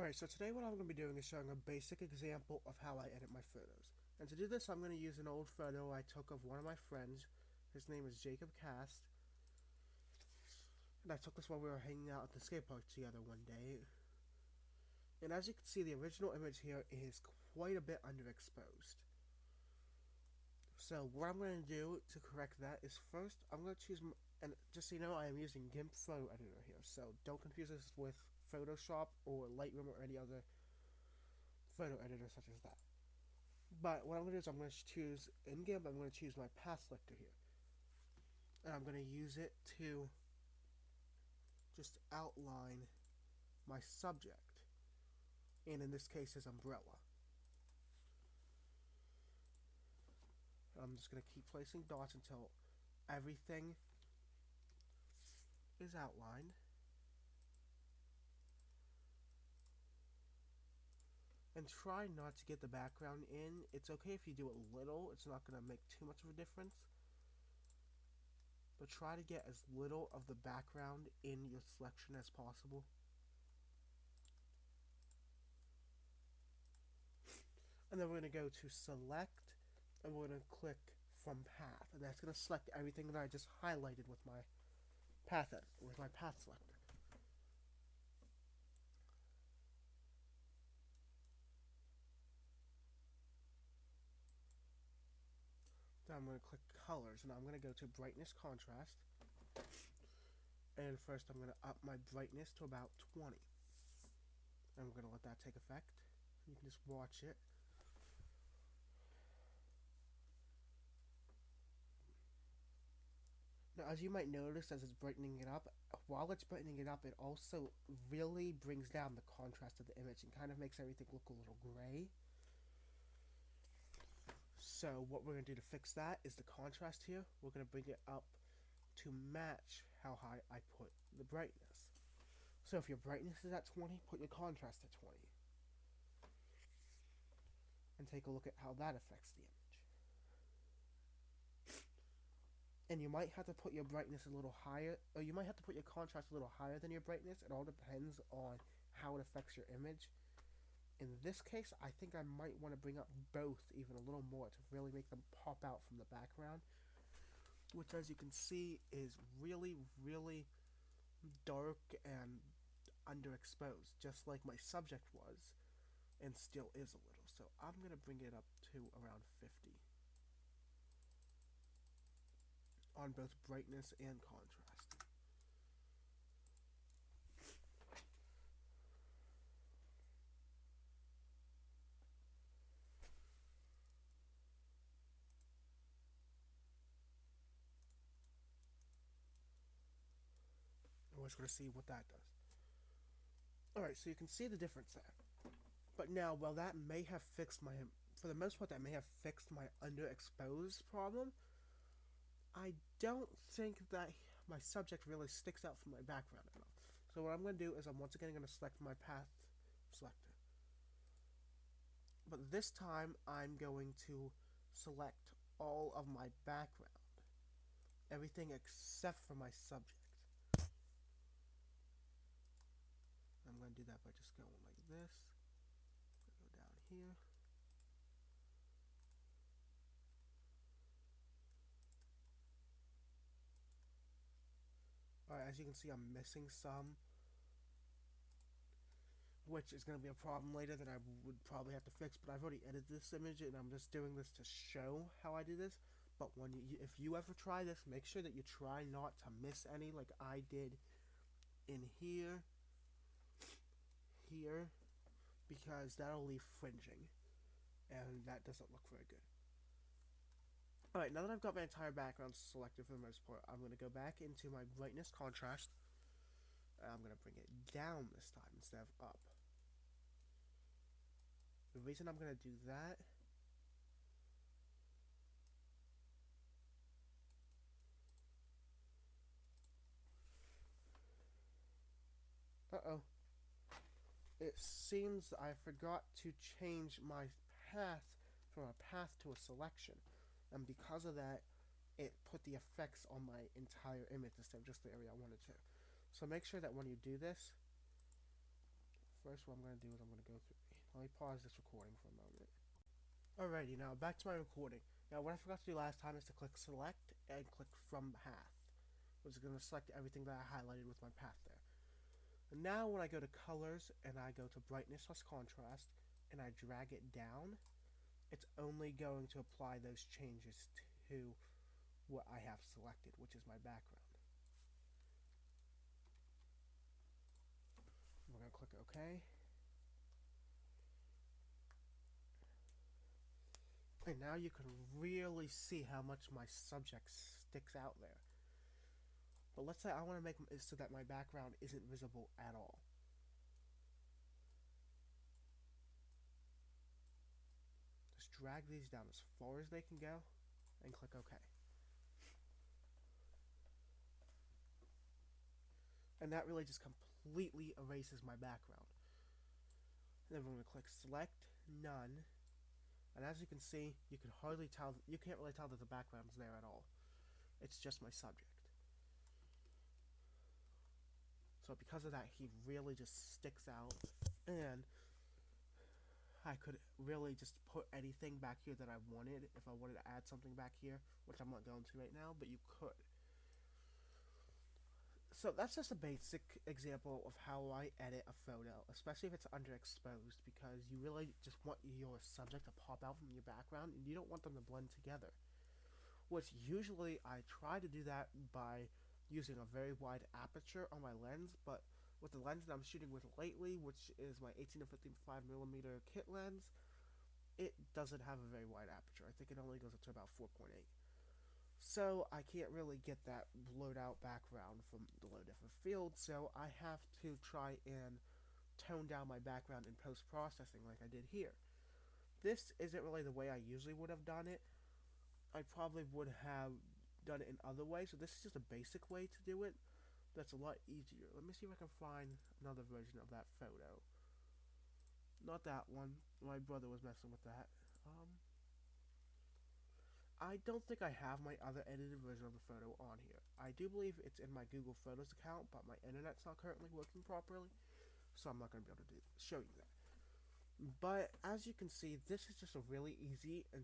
Alright, so today what I'm going to be doing is showing a basic example of how I edit my photos. And to do this, I'm going to use an old photo I took of one of my friends. His name is Jacob Cast. And I took this while we were hanging out at the skate park together one day. And as you can see, the original image here is quite a bit underexposed. So what I'm going to do to correct that is first, I'm going to choose, and just so you know, I am using GIMP photo editor here. So don't confuse this with Photoshop or Lightroom or any other photo editor such as that. But what I'm going to do is I'm going to choose, in GIMP, I'm going to choose my path selector here. And I'm going to use it to just outline my subject. And in this case, his umbrella. I'm just going to keep placing dots until everything is outlined. And try not to get the background in. It's okay if you do it little, it's not going to make too much of a difference. But try to get as little of the background in your selection as possible. And then we're going to go to select, and we're going to click from path. And that's going to select everything that I just highlighted with my path edit, with my path selector. Then I'm going to click colors, and I'm going to go to brightness contrast. And first I'm going to up my brightness to about 20. And I'm going to let that take effect. You can just watch it. Now, as you might notice, as it's brightening it up, while it's brightening it up, it also really brings down the contrast of the image and kind of makes everything look a little gray. So what we're going to do to fix that is the contrast here. We're going to bring it up to match how high I put the brightness. So if your brightness is at 20, put your contrast at 20. And take a look at how that affects the image. And you might have to put your brightness a little higher, or you might have to put your contrast a little higher than your brightness. It all depends on how it affects your image. In this case, I think I might want to bring up both even a little more to really make them pop out from the background, which, as you can see, is really, really dark and underexposed, just like my subject was, and still is a little. So I'm going to bring it up to around 50 on both brightness and contrast. And we're just going to see what that does. Alright, so you can see the difference there. But now, while that may have fixed my, for the most part, that may have fixed my underexposed problem, I don't think that my subject really sticks out from my background enough. So what I'm going to do is I'm once again going to select my path selector. But this time I'm going to select all of my background. Everything except for my subject. I'm going to do that by just going like this. Go down here. Alright, as you can see, I'm missing some, which is going to be a problem later that I would probably have to fix, but I've already edited this image and I'm just doing this to show how I do this. But when if you ever try this, make sure that you try not to miss any, like I did in here, because that'll leave fringing, and that doesn't look very good. Alright, now that I've got my entire background selected for the most part, I'm going to go back into my brightness contrast, and I'm going to bring it down this time instead of up. The reason I'm going to do that it seems I forgot to change my path from a path to a selection, and because of that, it put the effects on my entire image instead of just the area I wanted to. So make sure that when you do this, first what I'm going to do is I'm going to go through. Let me pause this recording for a moment. Alrighty, now back to my recording. Now what I forgot to do last time is to click select and click from path, which is going to select everything that I highlighted with my path there. And now when I go to colors and I go to brightness plus contrast and I drag it down, it's only going to apply those changes to what I have selected, which is my background. We're going to click OK. And now you can really see how much my subject sticks out there. But let's say I want to make it so that my background isn't visible at all. Just drag these down as far as they can go and click OK. And that really just completely erases my background. And then we're going to click select, none. And as you can see, you can hardly tell, you can't really tell that the background's there at all. It's just my subject. So because of that, he really just sticks out. And I could really just put anything back here that I wanted if I wanted to add something back here, which I'm not going to right now, but you could. So that's just a basic example of how I edit a photo, especially if it's underexposed, because you really just want your subject to pop out from your background and you don't want them to blend together. Which usually I try to do that by using a very wide aperture on my lens, but with the lens that I'm shooting with lately, which is my 18 to 55mm kit lens, it doesn't have a very wide aperture. I think it only goes up to about 4.8. So I can't really get that blurred out background from the low different field, so I have to try and tone down my background in post-processing like I did here. This isn't really the way I usually would have done it. I probably would have done it in other ways, so this is just a basic way to do it. That's a lot easier. Let me see if I can find another version of that photo. Not that one. My brother was messing with that. I don't think I have my other edited version of the photo on here. I do believe it's in my Google Photos account, but my internet's not currently working properly, so I'm not going to be able to show you that. But as you can see, this is just a really easy and